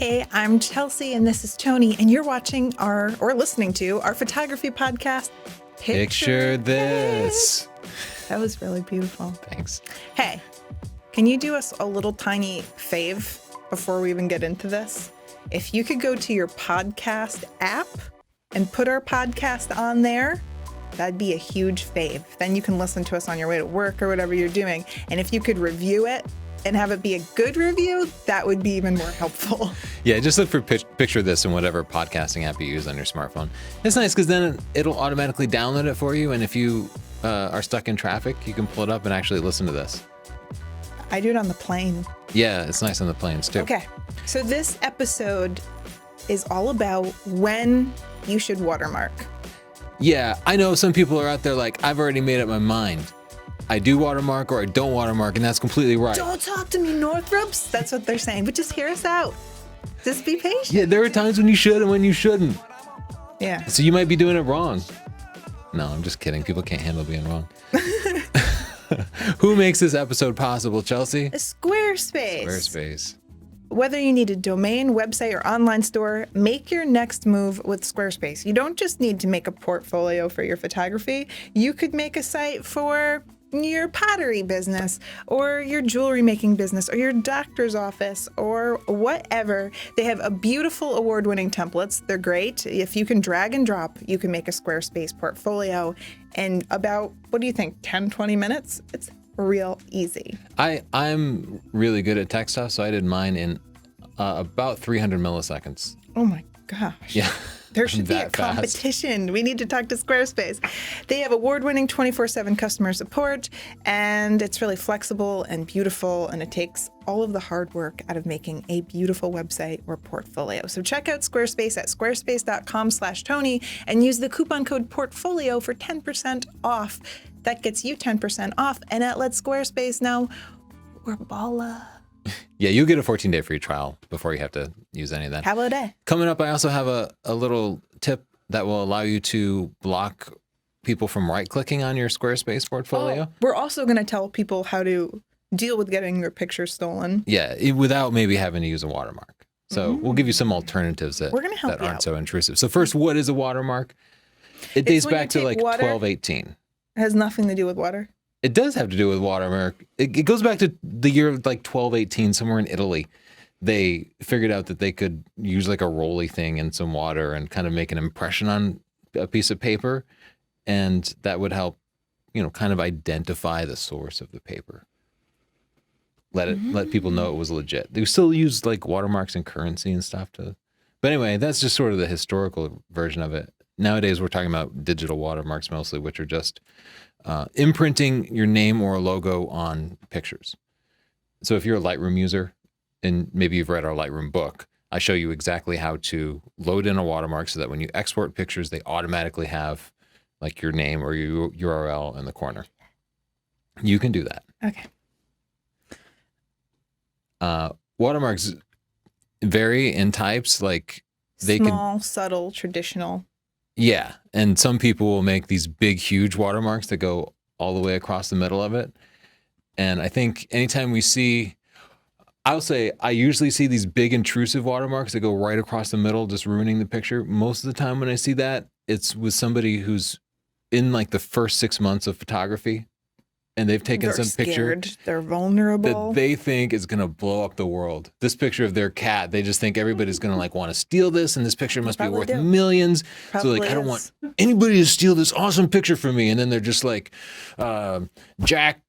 Hey, I'm Chelsea and this is Tony, and you're watching or listening to our photography podcast, Picture This. That was really beautiful. Thanks. Hey, can you do us a little tiny fave before we even get into this? If you could go to your podcast app and put our podcast on there, that'd be a huge fave. Then you can listen to us on your way to work or whatever you're doing. And if you could review it and have it be a good review, that would be even more helpful. Yeah, just look for Picture This in whatever podcasting app you use on your smartphone. It's nice because then it'll automatically download it for you. And if you are stuck in traffic, you can pull it up and actually listen to this. I do it on the plane. Yeah, it's nice on the planes too. Okay, so this episode is all about when you should watermark. Yeah, I know some people are out there like, I've already made up my mind. I do watermark or I don't watermark, and that's completely right. Don't talk to me, Northrups. That's what they're saying, but just hear us out. Just be patient. Yeah, there are times when you should and when you shouldn't. Yeah. So you might be doing it wrong. No, I'm just kidding. People can't handle being wrong. Who makes this episode possible, Chelsea? Squarespace. Squarespace. Whether you need a domain, website, or online store, make your next move with Squarespace. You don't just need to make a portfolio for your photography. You could make a site for your pottery business or your jewelry making business or your doctor's office or whatever. They have a beautiful award-winning templates. They're great. If you can drag and drop, you can make a Squarespace portfolio in about, what do you think, 10, 20 minutes? It's real easy. I'm really good at tech stuff, so I did mine in about 300 milliseconds. Oh my gosh. Yeah. There should be a competition. We need to talk to Squarespace. They have award-winning 24/7 customer support, and it's really flexible and beautiful, and it takes all of the hard work out of making a beautiful website or portfolio. So check out Squarespace at squarespace.com/Tony and use the coupon code portfolio for 10% off. That gets you 10% off. And at Let's Squarespace now, we're balla. Yeah, you'll get a 14-day free trial before you have to use any of that. How about that? Coming up, I also have a little tip that will allow you to block people from right-clicking on your Squarespace portfolio. Oh, we're also going to tell people how to deal with getting your picture stolen. Yeah, without maybe having to use a watermark. So we'll give you some alternatives that aren't so intrusive. So first, what is a watermark? It dates back to like 1218. It has nothing to do with water. It does have to do with watermark. It goes back to the year of like 1218, somewhere in Italy. They figured out that they could use like a rolly thing in some water and kind of make an impression on a piece of paper. And that would help, kind of identify the source of the paper. Let people know it was legit. They still use like watermarks and currency and stuff but anyway, that's just sort of the historical version of it. Nowadays, we're talking about digital watermarks mostly, which are just imprinting your name or a logo on pictures. So if you're a Lightroom user, and maybe you've read our Lightroom book, I show you exactly how to load in a watermark so that when you export pictures, they automatically have like your name or your URL in the corner. You can do that. Okay. Watermarks vary in types, like they small, subtle, traditional. Yeah, and some people will make these big, huge watermarks that go all the way across the middle of it. And I think anytime I usually see these big, intrusive watermarks that go right across the middle, just ruining the picture. Most of the time when I see that, it's with somebody who's in like the first 6 months of photography, and they've taken some picture. They're vulnerable. That they think is going to blow up the world. This picture of their cat, they just think everybody's going to like want to steal this, and this picture must be worth millions. So like, I don't want anybody to steal this awesome picture from me. And then they're just like, Jack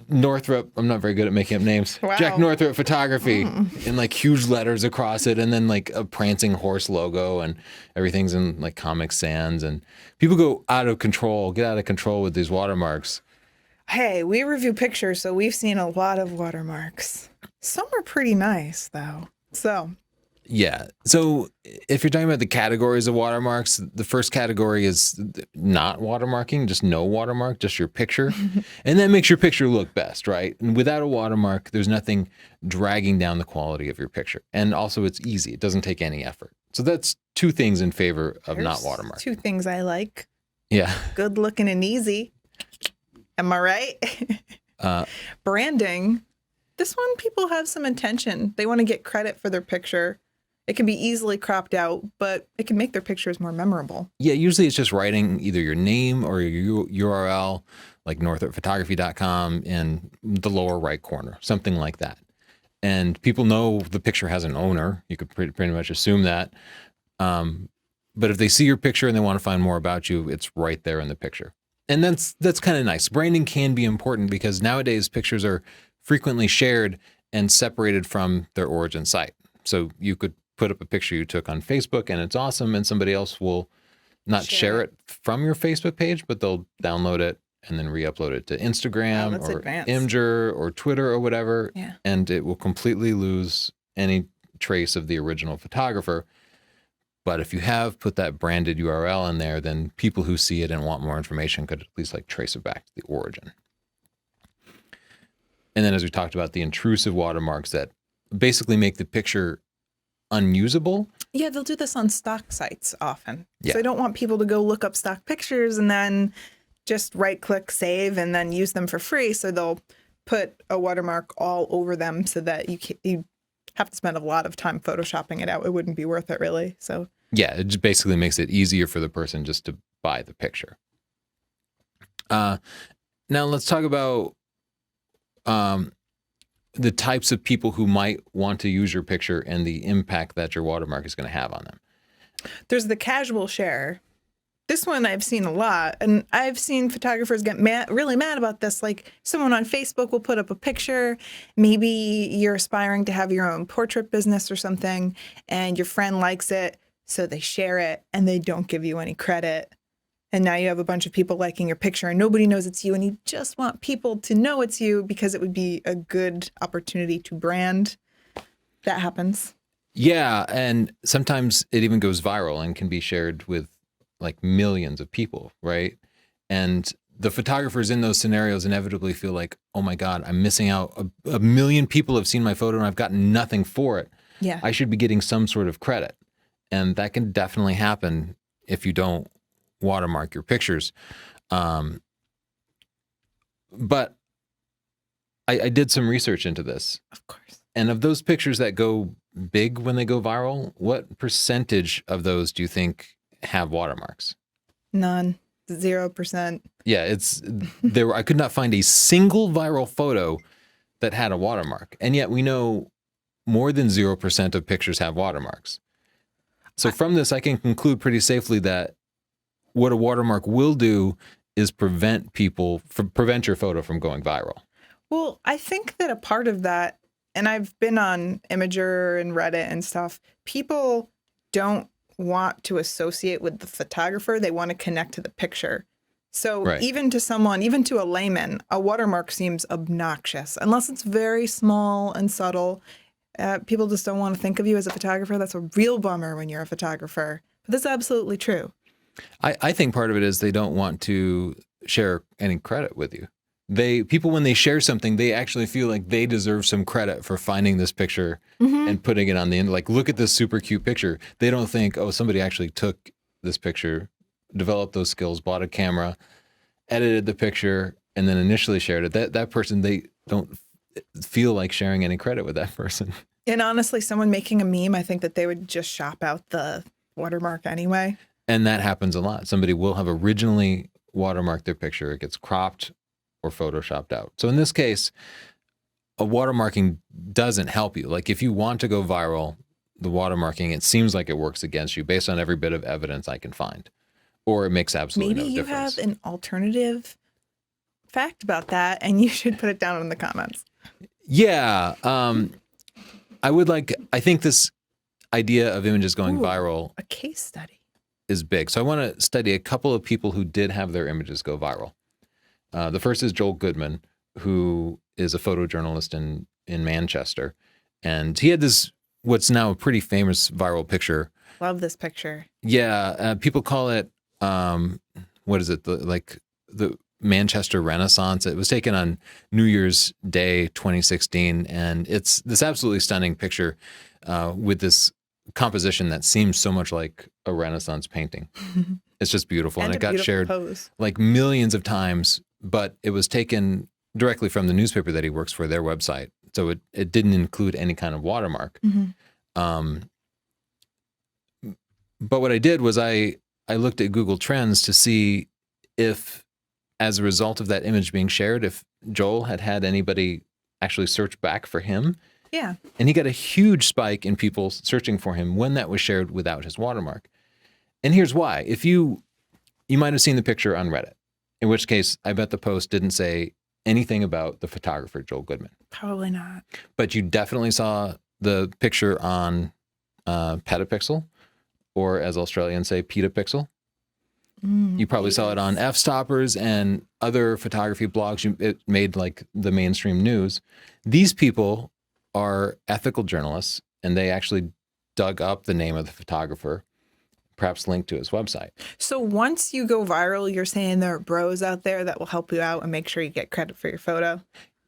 Northrup. I'm not very good at making up names. Wow. Jack Northrup Photography in like huge letters across it, and then like a prancing horse logo, and everything's in like Comic Sans, and people get out of control with these watermarks. Hey, we review pictures, so we've seen a lot of watermarks. Some are pretty nice, though. Yeah. So if you're talking about the categories of watermarks, the first category is not watermarking, just no watermark, just your picture. And that makes your picture look best, right? And without a watermark, there's nothing dragging down the quality of your picture. And also it's easy. It doesn't take any effort. So that's two things in favor of not watermarking. Two things I like. Yeah. Good looking and easy. Am I right? Branding This one, people have some intention. They want to get credit for their picture. It can be easily cropped out, but it can make their pictures more memorable. Yeah, usually it's just writing either your name or your URL, like northrupphotography.com, in the lower right corner, something like that. And people know the picture has an owner. You could pretty much assume that. But if they see your picture and they want to find more about you, it's right there in the picture. And that's kind of nice. Branding can be important because nowadays pictures are frequently shared and separated from their origin site. So you could put up a picture you took on Facebook and it's awesome, and somebody else will not share it from your Facebook page, but they'll download it and then re-upload it to Instagram or Imgur or Twitter or whatever, and it will completely lose any trace of the original photographer. But if you have put that branded URL in there, then people who see it and want more information could at least like trace it back to the origin. And then as we talked about, the intrusive watermarks that basically make the picture unusable. Yeah, they'll do this on stock sites often. Yeah. So I don't want people to go look up stock pictures and then just right-click save and then use them for free. So they'll put a watermark all over them so that you have to spend a lot of time photoshopping it out. It wouldn't be worth it, really. So yeah, it just basically makes it easier for the person just to buy the picture. Now let's talk about the types of people who might want to use your picture and the impact that your watermark is going to have on them. There's the casual share. This one I've seen a lot, and I've seen photographers get really mad about this. Like someone on Facebook will put up a picture. Maybe you're aspiring to have your own portrait business or something, and your friend likes it, so they share it, and they don't give you any credit. And now you have a bunch of people liking your picture, and nobody knows it's you, and you just want people to know it's you because it would be a good opportunity to brand. That happens. Yeah, and sometimes it even goes viral and can be shared with like millions of people, right? And the photographers in those scenarios inevitably feel like, oh my God, I'm missing out. A million people have seen my photo and I've gotten nothing for it. Yeah. I should be getting some sort of credit. And that can definitely happen if you don't watermark your pictures. But I did some research into this. Of course. And of those pictures that go big when they go viral, what percentage of those do you think have watermarks? None. 0%. Yeah, I could not find a single viral photo that had a watermark. And yet we know more than 0% of pictures have watermarks. So from this, I can conclude pretty safely that what a watermark will do is prevent your photo from going viral. Well, I think that a part of that, and I've been on Imgur and Reddit and stuff, people don't want to associate with the photographer. They want to connect to the picture. So even to a layman, a watermark seems obnoxious unless it's very small and subtle. People just don't want to think of you as a photographer. That's a real bummer when you're a photographer. But that's absolutely true. I think part of it is they don't want to share any credit with you. People, when they share something, they actually feel like they deserve some credit for finding this picture and putting it on the end. Like, look at this super cute picture. They don't think, oh, somebody actually took this picture, developed those skills, bought a camera, edited the picture, and then initially shared it. That person, they don't feel like sharing any credit with that person. And honestly, someone making a meme, I think that they would just shop out the watermark anyway. And that happens a lot. Somebody will have originally watermarked their picture. It gets cropped or photoshopped out. So in this case, a watermarking doesn't help you. Like if you want to go viral, the watermarking, it seems like it works against you based on every bit of evidence I can find. Or it makes absolutely no difference. Maybe you have an alternative fact about that and you should put it down in the comments. Yeah. I think this idea of images going viral. A case study. Is big. So I want to study a couple of people who did have their images go viral. The first is Joel Goodman, who is a photojournalist in Manchester. And he had this, what's now a pretty famous viral picture. Love this picture. Yeah. People call it, what is it? The Manchester Renaissance. It was taken on New Year's Day, 2016. And it's this absolutely stunning picture with this composition that seems so much like a Renaissance painting. It's just beautiful. And it got shared like millions of times, but it was taken directly from the newspaper that he works for, their website. So it didn't include any kind of watermark. But what I did was I looked at Google Trends to see if, as a result of that image being shared, if Joel had anybody actually search back for him. Yeah. And he got a huge spike in people searching for him when that was shared without his watermark. And here's why. If you might have seen the picture on Reddit, in which case I bet the post didn't say anything about the photographer, Joel Goodman. Probably not. But you definitely saw the picture on Petapixel, or as Australians say, Petapixel. You probably saw it on F-Stoppers and other photography blogs. It made like the mainstream news. These people are ethical journalists, and they actually dug up the name of the photographer, perhaps linked to his website. So once you go viral, you're saying there are bros out there that will help you out and make sure you get credit for your photo?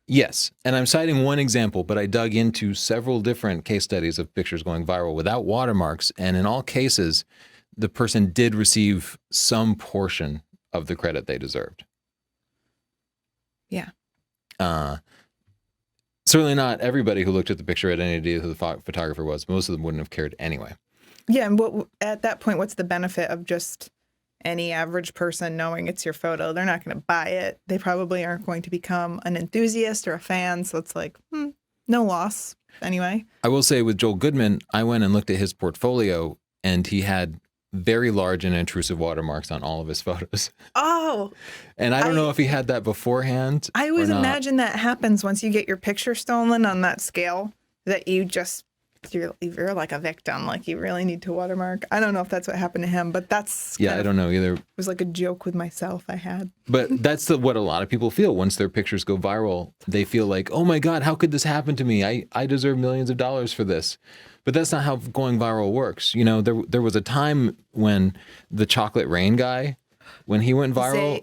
Yes. And I'm citing one example, but I dug into several different case studies of pictures going viral without watermarks. And in all cases, the person did receive some portion of the credit they deserved. Yeah. Certainly not everybody who looked at the picture had any idea who the photographer was. Most of them wouldn't have cared anyway. Yeah. And at that point, what's the benefit of just any average person knowing it's your photo? They're not going to buy it. They probably aren't going to become an enthusiast or a fan. So it's like, no loss anyway. I will say with Joel Goodman, I went and looked at his portfolio, and he had very large and intrusive watermarks on all of his photos. Oh. And I don't know if he had that beforehand. I always imagine that happens once you get your picture stolen on that scale, that you're like a victim. Like you really need to watermark. I don't know if that's what happened to him, but that's I don't know either. It was like a joke with myself I had. But that's what a lot of people feel once their pictures go viral. They feel like, oh my God, how could this happen to me? I deserve millions of dollars for this. But that's not how going viral works. You know, there was a time when the Chocolate Rain guy, when he went viral.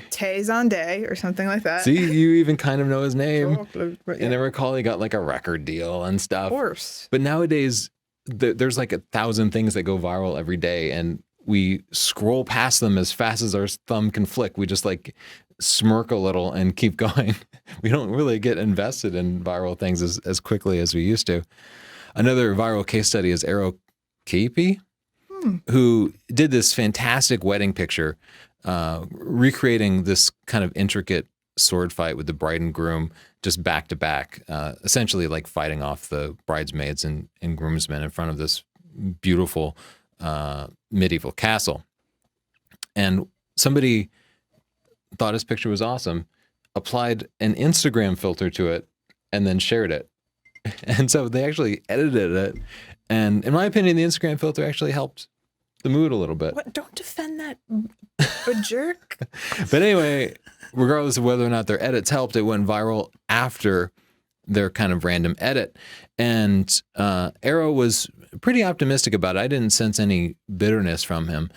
Tay Zonday or something like that. See, you even kind of know his name. Chocolate, yeah. And I recall he got like a record deal and stuff. Of course. But nowadays, there's like 1,000 things that go viral every day, and we scroll past them as fast as our thumb can flick. We just like smirk a little and keep going. We don't really get invested in viral things as quickly as we used to. Another viral case study is Arrow Keepy, who did this fantastic wedding picture, recreating this kind of intricate sword fight with the bride and groom just back to back, essentially like fighting off the bridesmaids and groomsmen in front of this beautiful medieval castle. And somebody thought his picture was awesome, applied an Instagram filter to it, and then shared it. And so they actually edited it. And in my opinion, the Instagram filter actually helped the mood a little bit. What? Don't defend that a jerk. But anyway, regardless of whether or not their edits helped, it went viral after their kind of random edit. And Arrow was pretty optimistic about it. I didn't sense any bitterness from him.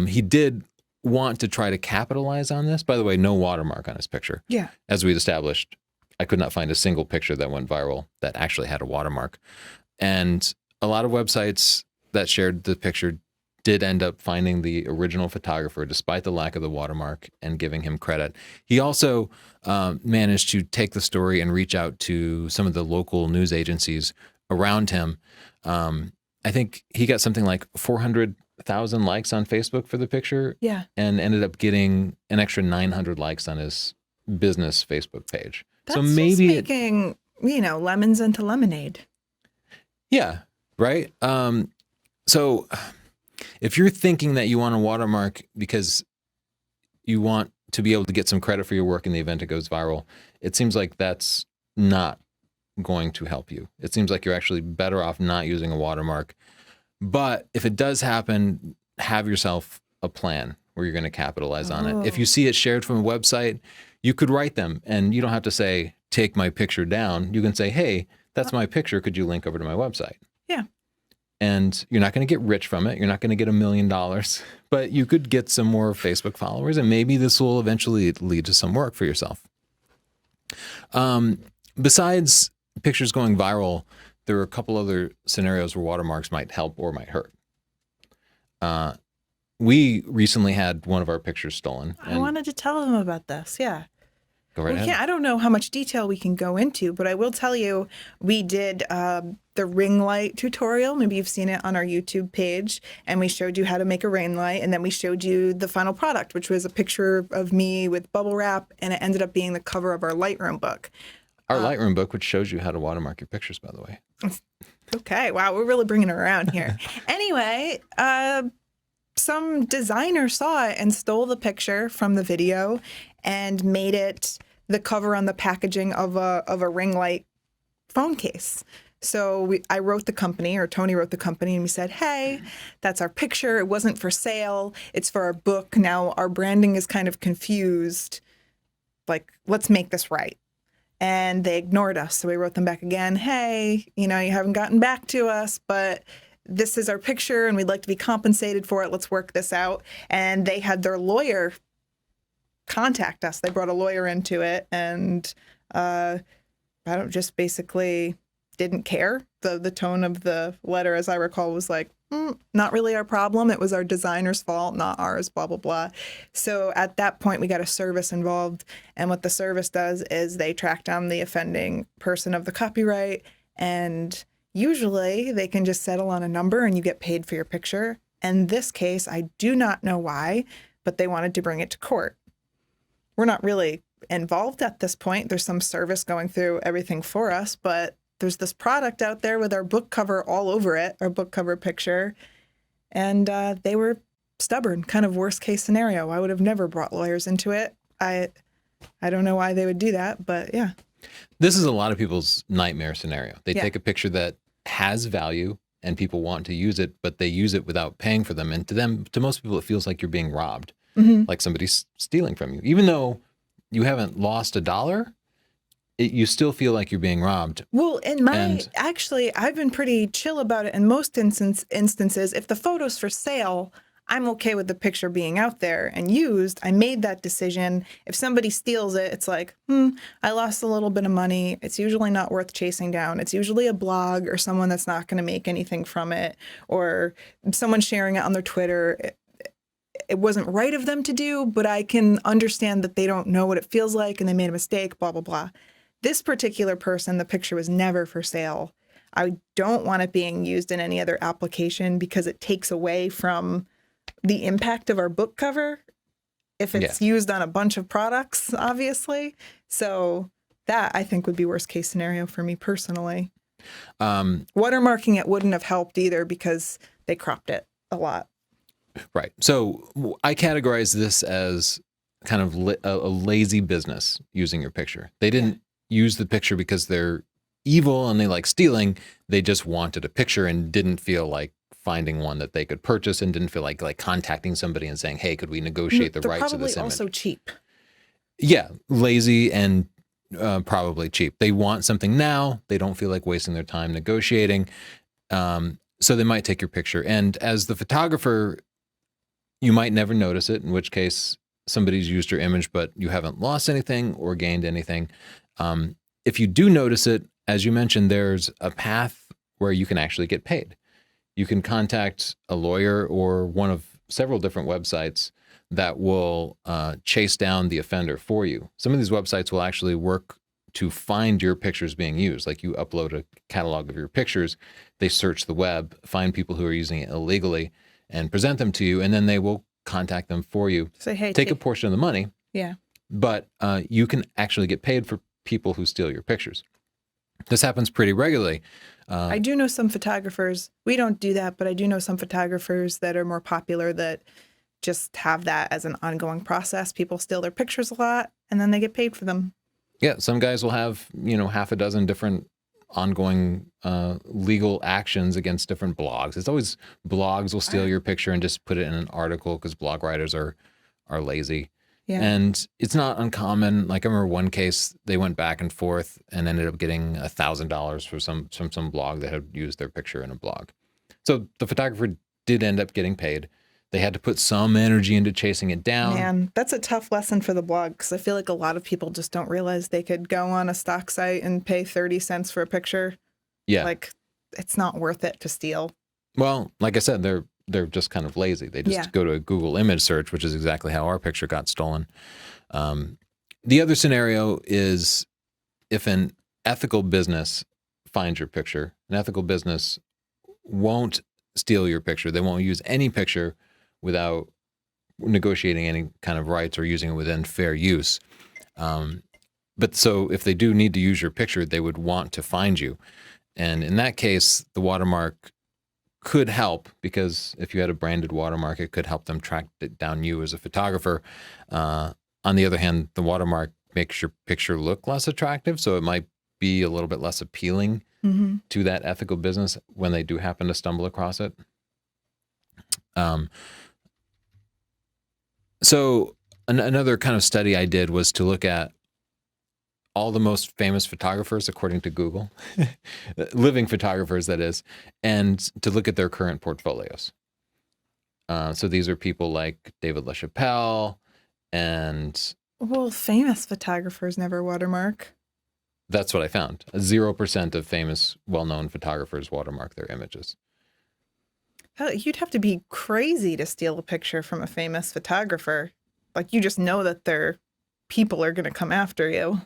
He did want to try to capitalize on this. By the way, no watermark on his picture. Yeah. As we'd established, I could not find a single picture that went viral that actually had a watermark. And a lot of websites that shared the picture did end up finding the original photographer despite the lack of the watermark and giving him credit. He also managed to take the story and reach out to some of the local news agencies around him. I think he got something like 400,000 likes on Facebook for the picture. Yeah. And ended up getting an extra 900 likes on his business Facebook page. That's so maybe just making, lemons into lemonade. Yeah, right? So if you're thinking that you want a watermark because you want to be able to get some credit for your work in the event it goes viral, it seems like that's not going to help you. It seems like you're actually better off not using a watermark. But if it does happen, have yourself a plan where you're going to capitalize on it. If you see it shared from a website, you could write them, and you don't have to say, take my picture down. You can say, hey, that's my picture. Could you link over to my website? Yeah. And you're not going to get rich from it. You're not going to get $1 million, but you could get some more Facebook followers, and maybe this will eventually lead to some work for yourself. Besides pictures going viral, there are a couple other scenarios where watermarks might help or might hurt. We recently had one of our pictures stolen. I wanted to tell them about this. Yeah. Go right ahead. Yeah, I don't know how much detail we can go into, but I will tell you, we did the ring light tutorial. Maybe you've seen it on our YouTube page, and we showed you how to make a ring light, and then we showed you the final product, which was a picture of me with bubble wrap, and it ended up being the cover of our Lightroom book. Our Lightroom book, which shows you how to watermark your pictures, by the way. Okay, wow, we're really bringing it around here. Anyway, some designer saw it and stole the picture from the video and made it the cover on the packaging of a ring light phone case. So I wrote the company, or Tony wrote the company, and we said, hey, that's our picture. It wasn't for sale. It's for our book. Now our branding is kind of confused. Like, let's make this right. And they ignored us. So we wrote them back again, hey, you haven't gotten back to us, but this is our picture and we'd like to be compensated for it. Let's work this out. And they had their lawyer contact us. They brought a lawyer into it, and just basically didn't care. The tone of the letter, as I recall, was like, not really our problem. It was our designer's fault, not ours, blah, blah, blah. So at that point, we got a service involved. And what the service does is they track down the offending person of the copyright. And usually they can just settle on a number and you get paid for your picture. In this case, I do not know why, but they wanted to bring it to court. We're not really involved at this point. There's some service going through everything for us, but there's this product out there with our book cover all over it, our book cover picture, and they were stubborn, kind of worst case scenario. I would have never brought lawyers into it. I don't know why they would do that, but yeah. This is a lot of people's nightmare scenario. They take a picture that has value and people want to use it, but they use it without paying for them. And to most people, it feels like you're being robbed, like somebody's stealing from you. Even though you haven't lost $1, you still feel like you're being robbed. Well, actually, I've been pretty chill about it in most instances. If the photo's for sale, I'm okay with the picture being out there and used. I made that decision. If somebody steals it, it's like, I lost a little bit of money. It's usually not worth chasing down. It's usually a blog or someone that's not going to make anything from it, or someone sharing it on their Twitter. It wasn't right of them to do, but I can understand that they don't know what it feels like and they made a mistake, blah, blah, blah. This particular person, the picture was never for sale. I don't want it being used in any other application because it takes away from the impact of our book cover if it's used on a bunch of products, obviously. So that, I think, would be worst case scenario for me personally. Watermarking it wouldn't have helped either because they cropped it a lot. Right. So I categorize this as kind of a lazy business using your picture. They didn't use the picture because they're evil and they like stealing. They just wanted a picture and didn't feel like finding one that they could purchase, and didn't feel like contacting somebody and saying, hey, could we negotiate the rights of this image? They're probably also cheap. Yeah, lazy and probably cheap. They want something now. They don't feel like wasting their time negotiating. So they might take your picture. And as the photographer, you might never notice it, in which case somebody's used your image, but you haven't lost anything or gained anything. If you do notice it, as you mentioned, there's a path where you can actually get paid. You can contact a lawyer or one of several different websites that will chase down the offender for you. Some of these websites will actually work to find your pictures being used. Like, you upload a catalog of your pictures, they search the web, find people who are using it illegally, and present them to you, and then they will contact them for you. Say, hey, take a portion of the money. Yeah. But you can actually get paid for people who steal your pictures. This happens pretty regularly. I do know some photographers. We don't do that, but I do know some photographers that are more popular that just have that as an ongoing process. People steal their pictures a lot, and then they get paid for them. Yeah, some guys will have, half a dozen different ongoing legal actions against different blogs. It's always blogs will steal your picture and just put it in an article because blog writers are lazy. Yeah. And it's not uncommon. Like, I remember one case, they went back and forth and ended up getting $1,000 from some blog that had used their picture in a blog. So the photographer did end up getting paid. They had to put some energy into chasing it down. Man, that's a tough lesson for the blog, because I feel like a lot of people just don't realize they could go on a stock site and pay 30 cents for a picture. Yeah. Like, it's not worth it to steal. Well, like I said, they're just kind of lazy. They just go to a Google image search, which is exactly how our picture got stolen. The other scenario is if an ethical business finds your picture. An ethical business won't steal your picture. They won't use any picture without negotiating any kind of rights or using it within fair use. But so if they do need to use your picture, they would want to find you. And in that case, the watermark could help, because if you had a branded watermark, it could help them track down you as a photographer. On the other hand, the watermark makes your picture look less attractive, so it might be a little bit less appealing to that ethical business when they do happen to stumble across it. So another kind of study I did was to look at all the most famous photographers, according to Google, living photographers, that is, and to look at their current portfolios. So these are people like David LaChapelle and... Well, famous photographers never watermark. That's what I found. 0% of famous, well-known photographers watermark their images. Hell, you'd have to be crazy to steal a picture from a famous photographer. Like, you just know that their people are going to come after you.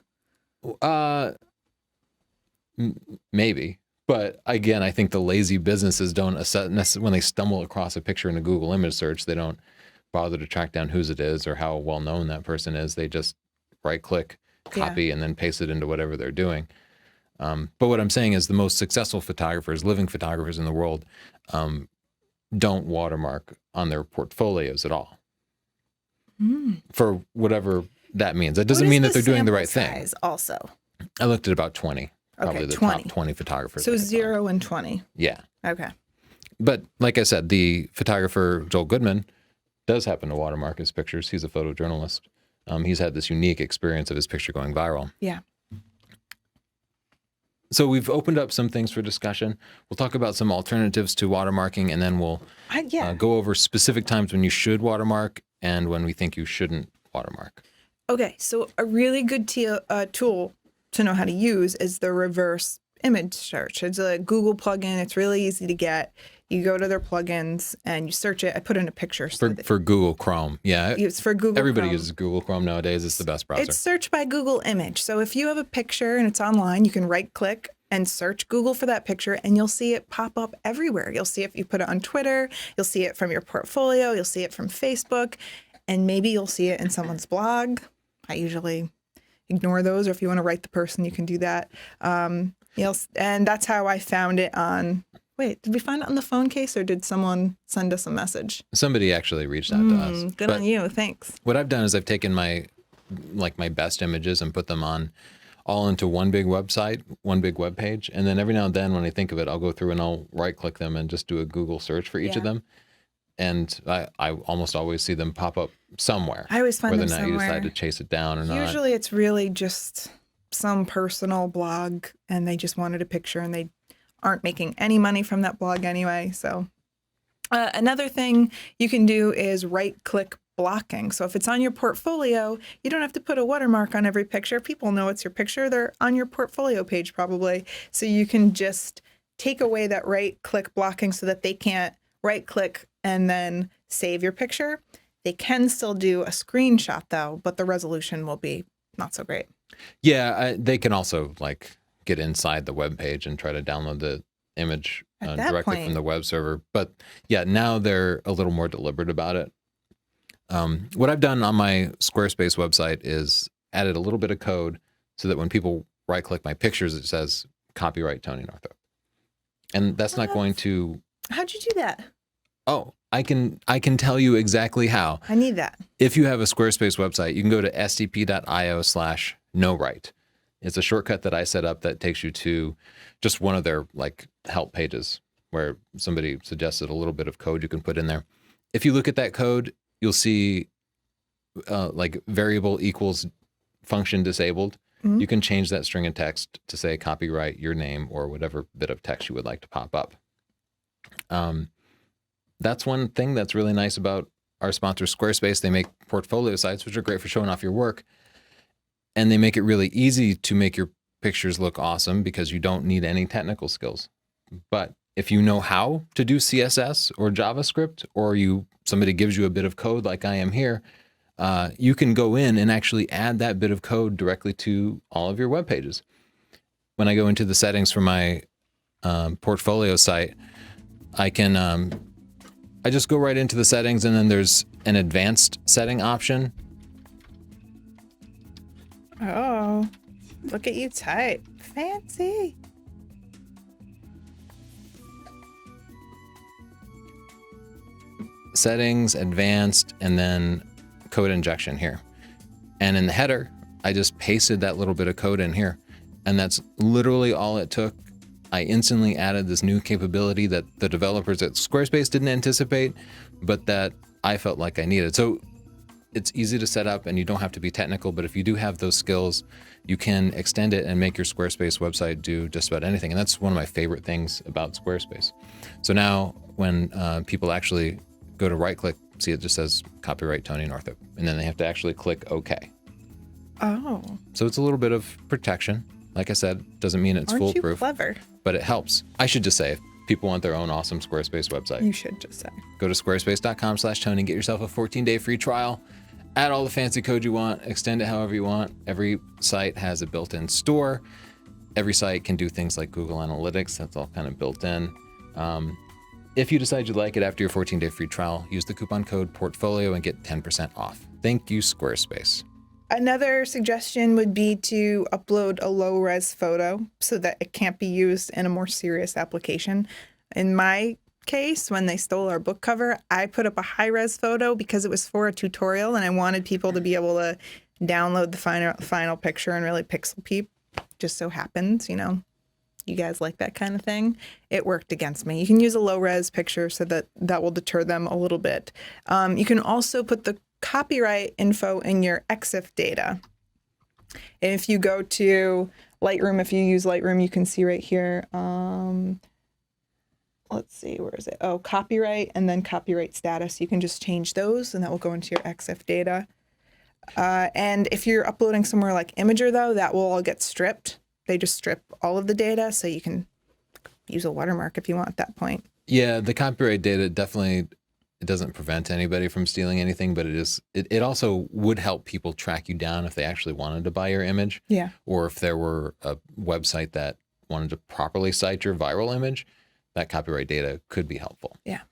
Maybe. But again, I think the lazy businesses don't assess, when they stumble across a picture in a Google image search, they don't bother to track down whose it is or how well known that person is. They just right click, copy, and then paste it into whatever they're doing. But what I'm saying is the most successful photographers, living photographers in the world, don't watermark on their portfolios at all. For whatever that means. That doesn't mean that they're doing the right thing. Also, I looked at about 20, probably the 20. top 20 photographers. So 0 and 20. Yeah. Okay. But like I said, the photographer Joel Goodman does happen to watermark his pictures. He's a photojournalist. He's had this unique experience of his picture going viral. Yeah. So we've opened up some things for discussion. We'll talk about some alternatives to watermarking, and then we'll go over specific times when you should watermark and when we think you shouldn't watermark. Okay, so a really good tool to know how to use is the reverse image search. It's a Google plugin. It's really easy to get. You go to their plugins and you search it. I put in a picture. For Google Chrome. Yeah. It's for Google Everybody Chrome. uses Google Chrome nowadays. It's the best browser. It's search by Google image. So if you have a picture and it's online, you can right click and search Google for that picture, and you'll see it pop up everywhere. You'll see it if you put it on Twitter. You'll see it from your portfolio. You'll see it from Facebook. And maybe you'll see it in someone's blog. I usually ignore those, or if you want to write the person, you can do that. And that's how I found it on... Wait, did we find it on the phone case, or did someone send us a message? Somebody actually reached out to us. Good on you. Thanks. What I've done is I've taken my best images and put them all into one big website, one big web page. And then every now and then when I think of it, I'll go through and I'll right click them and just do a Google search for each of them. And I almost always see them pop up somewhere. I always find them somewhere. Whether or not you decide to chase it down or not. Usually it's really just some personal blog and they just wanted a picture and they aren't making any money from that blog anyway. So another thing you can do is right-click blocking. So if it's on your portfolio, you don't have to put a watermark on every picture. People know it's your picture. They're on your portfolio page probably. So you can just take away that right-click blocking so that they can't right-click and then save your picture. They can still do a screenshot though, but the resolution will be not so great. Yeah, they can also get inside the web page and try to download the image directly from the web server. But yeah, now they're a little more deliberate about it. What I've done on my Squarespace website is added a little bit of code so that when people right click my pictures, it says copyright Tony Northrup. And that's not going to... How'd you do that? Oh, I can tell you exactly how. I need that. If you have a Squarespace website, you can go to stp.io/nowrite. It's a shortcut that I set up that takes you to just one of their help pages where somebody suggested a little bit of code you can put in there. If you look at that code, you'll see variable equals function disabled. Mm-hmm. You can change that string of text to say copyright your name or whatever bit of text you would like to pop up. That's one thing that's really nice about our sponsor, Squarespace. They make portfolio sites, which are great for showing off your work. And they make it really easy to make your pictures look awesome because you don't need any technical skills. But if you know how to do CSS or JavaScript, or somebody gives you a bit of code like I am here, you can go in and actually add that bit of code directly to all of your web pages. When I go into the settings for my portfolio site, I can I just go right into the settings, and then there's an advanced setting option. Oh, look at you type. Fancy. Settings, advanced, and then code injection here. And in the header, I just pasted that little bit of code in here. And that's literally all it took. I instantly added this new capability that the developers at Squarespace didn't anticipate, but that I felt like I needed. So it's easy to set up and you don't have to be technical, but if you do have those skills, you can extend it and make your Squarespace website do just about anything. And that's one of my favorite things about Squarespace. So now when people actually go to right click, see it just says copyright Tony Northrup, and then they have to actually click OK. Oh. So it's a little bit of protection. Like I said, doesn't mean it's Aren't foolproof. you clever? But it helps. I should just say, if people want their own awesome Squarespace website, You should just say. go to squarespace.com/Tony, get yourself a 14-day free trial, add all the fancy code you want, extend it however you want. Every site has a built-in store. Every site can do things like Google Analytics. That's all kind of built in. If you decide you like it after your 14-day free trial, use the coupon code portfolio and get 10% off. Thank you, Squarespace. Another suggestion would be to upload a low-res photo so that it can't be used in a more serious application. In my case, when they stole our book cover, I put up a high-res photo because it was for a tutorial and I wanted people to be able to download the final picture and really pixel peep. Just so happens, you know, you guys like that kind of thing. It worked against me. You can use a low-res picture so that will deter them a little bit. You can also put the copyright info in your Exif data. And if you go to Lightroom, if you use Lightroom, you can see right here. Let's see, where is it? Oh, copyright and then copyright status. You can just change those and that will go into your Exif data. And if you're uploading somewhere like Imager, though, that will all get stripped. They just strip all of the data, so you can use a watermark if you want at that point. Yeah, the copyright data definitely, it doesn't prevent anybody from stealing anything, but it also would help people track you down if they actually wanted to buy your image. Yeah. Or if there were a website that wanted to properly cite your viral image, that copyright data could be helpful. Yeah.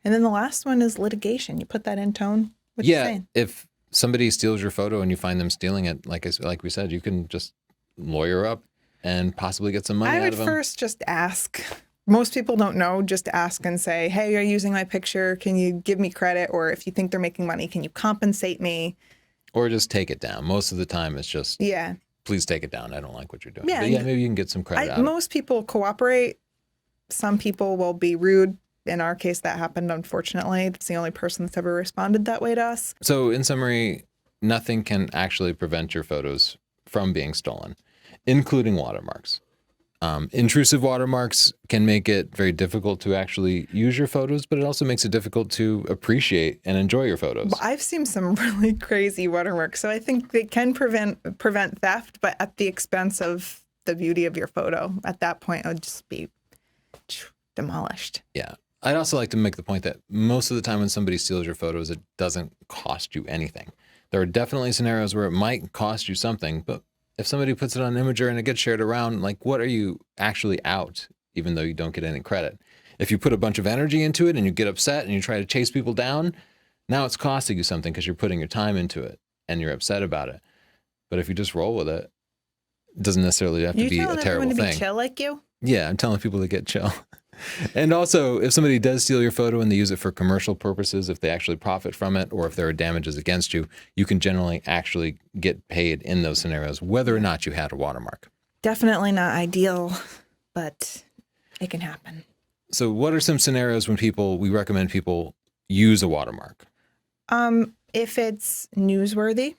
And then the last one is litigation. You put that in tone. What you saying? If somebody steals your photo and you find them stealing it, like we said, you can just lawyer up and possibly get some money out of them. I would first just ask. Most people don't know. Just ask and say, hey, you're using my picture. Can you give me credit? Or if you think they're making money, can you compensate me? Or just take it down. Most of the time it's just, yeah, please take it down. I don't like what you're doing. Yeah, but yeah, maybe you can get some credit out of it. Most people cooperate. Some people will be rude. In our case, that happened, unfortunately. It's the only person that's ever responded that way to us. So in summary, nothing can actually prevent your photos from being stolen, including watermarks. Intrusive watermarks can make it very difficult to actually use your photos, but it also makes it difficult to appreciate and enjoy your photos. Well, I've seen some really crazy watermarks, so I think they can prevent theft, but at the expense of the beauty of your photo. At that point, it would just be demolished. Yeah. I'd also like to make the point that most of the time when somebody steals your photos, it doesn't cost you anything. There are definitely scenarios where it might cost you something, but if somebody puts it on Imager and it gets shared around, like, what are you actually out, even though you don't get any credit? If you put a bunch of energy into it and you get upset and you try to chase people down, now it's costing you something because you're putting your time into it and you're upset about it. But if you just roll with it, it doesn't necessarily have to be a terrible thing. You telling everyone to be chill like you? Yeah, I'm telling people to get chill. And also, if somebody does steal your photo and they use it for commercial purposes, if they actually profit from it, or if there are damages against you, you can generally actually get paid in those scenarios, whether or not you had a watermark. Definitely not ideal, but it can happen. So what are some scenarios when we recommend people use a watermark? If it's newsworthy.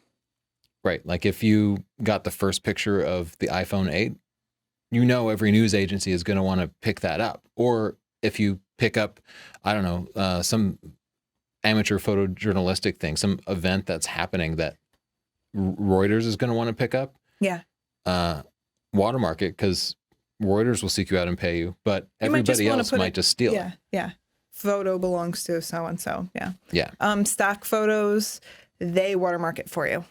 Right. Like if you got the first picture of the iPhone 8, you know every news agency is going to want to pick that up. Or if you pick up, I don't know, some amateur photojournalistic thing, some event that's happening that Reuters is going to want to pick up. Yeah. Watermark it, because Reuters will seek you out and pay you, but everybody else might just steal it. Yeah. photo belongs to so-and-so. Yeah. Yeah. Stock photos, they watermark it for you.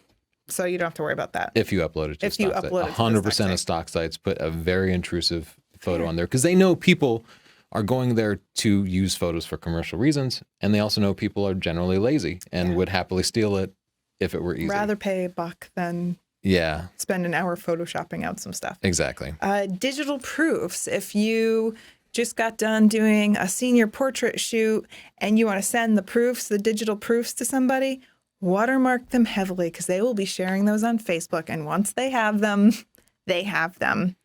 So you don't have to worry about that. If you upload it to If you stock site. upload it to the 100% stock of stock sites put a very intrusive photo on there because they know people are going there to use photos for commercial reasons. And they also know people are generally lazy and would happily steal it if it were easy. Rather pay a buck than spend an hour photoshopping out some stuff. Exactly. Digital proofs. If you just got done doing a senior portrait shoot and you want to send the proofs, the digital proofs to somebody, watermark them heavily because they will be sharing those on Facebook. And once they have them, they have them.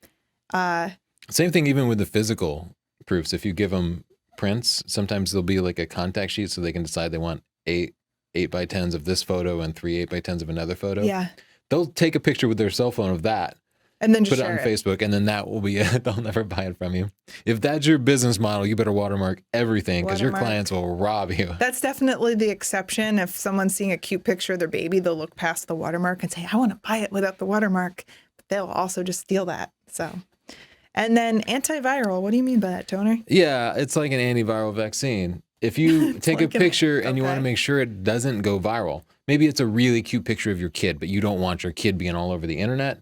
Same thing even with the physical proofs. If you give them prints, sometimes there'll be like a contact sheet so they can decide they want 8x10s of this photo and 3 8x10s of another photo. Yeah. They'll take a picture with their cell phone of that. And then just put it on Facebook, and then that will be it. They'll never buy it from you. If that's your business model, you better watermark everything because your clients will rob you. That's definitely the exception. If someone's seeing a cute picture of their baby, they'll look past the watermark and say, I want to buy it without the watermark. But they'll also just steal that. So, and then antiviral. What do you mean by that, Toner? Yeah, it's like an antiviral vaccine. If you take a picture and you want to make sure it doesn't go viral, maybe it's a really cute picture of your kid, but you don't want your kid being all over the internet.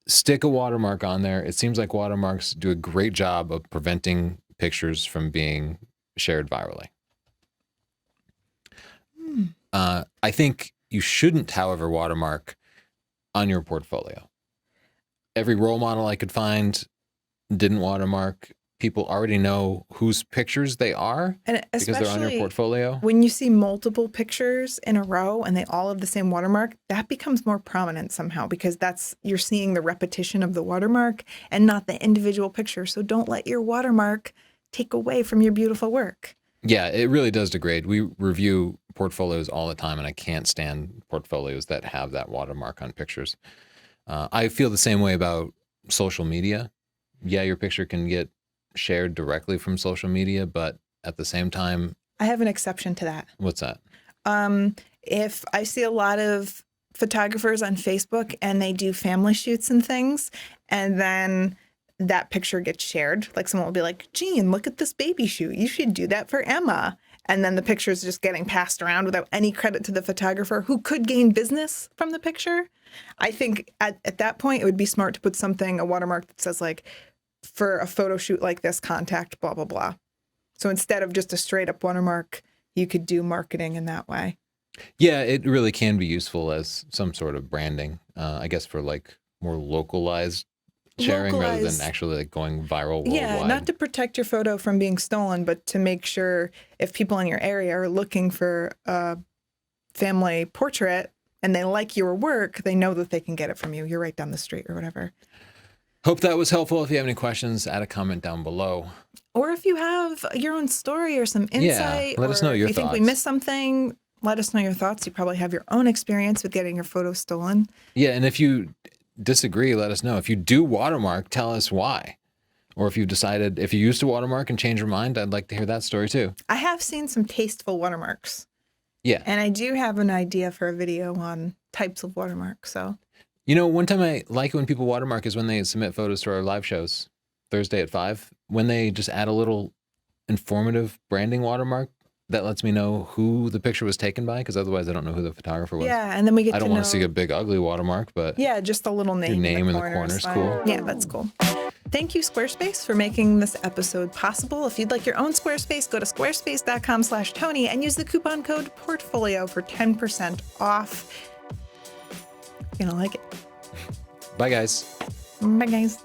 Stick a watermark on there. It seems like watermarks do a great job of preventing pictures from being shared virally. I think you shouldn't, however, watermark on your portfolio. Every role model I could find didn't watermark. People already know whose pictures they are and because they're on your portfolio. When you see multiple pictures in a row and they all have the same watermark, that becomes more prominent somehow because you're seeing the repetition of the watermark and not the individual picture. So don't let your watermark take away from your beautiful work. Yeah, it really does degrade. We review portfolios all the time, and I can't stand portfolios that have that watermark on pictures. I feel the same way about social media. Yeah, your picture can get shared directly from social media, but at the same time, I have an exception to that. What's that? If I see a lot of photographers on Facebook and they do family shoots and things, and then that picture gets shared, like someone will be like, Jean, look at this baby shoot. You should do that for Emma. And then the picture is just getting passed around without any credit to the photographer who could gain business from the picture. I think at that point, it would be smart to put a watermark that says like, for a photo shoot like this, contact blah, blah, blah. So instead of just a straight up watermark, you could do marketing in that way. Yeah, it really can be useful as some sort of branding, I guess, for like more localized sharing rather than actually like going viral worldwide. Yeah, not to protect your photo from being stolen, but to make sure if people in your area are looking for a family portrait and they like your work, they know that they can get it from you. You're right down the street or whatever. Hope that was helpful. If you have any questions, add a comment down below. Or if you have your own story or some insight, let us know your thoughts. If you think we missed something, let us know your thoughts. You probably have your own experience with getting your photos stolen. Yeah, and if you disagree, let us know. If you do watermark, tell us why. Or if if you used to watermark and change your mind, I'd like to hear that story too. I have seen some tasteful watermarks. Yeah. And I do have an idea for a video on types of watermarks, so... You know, one time I like when people watermark is when they submit photos to our live shows, Thursday at 5, when they just add a little informative branding watermark that lets me know who the picture was taken by, because otherwise I don't know who the photographer was. Yeah, and then we get to know... I don't want to see a big ugly watermark, but... Yeah, just a little name. Your name in the corner is cool. Yeah, that's cool. Thank you, Squarespace, for making this episode possible. If you'd like your own Squarespace, go to squarespace.com/Tony and use the coupon code PORTFOLIO for 10% off. You're gonna like it. Bye, guys. Bye, guys.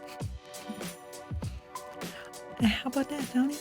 How about that, Tony?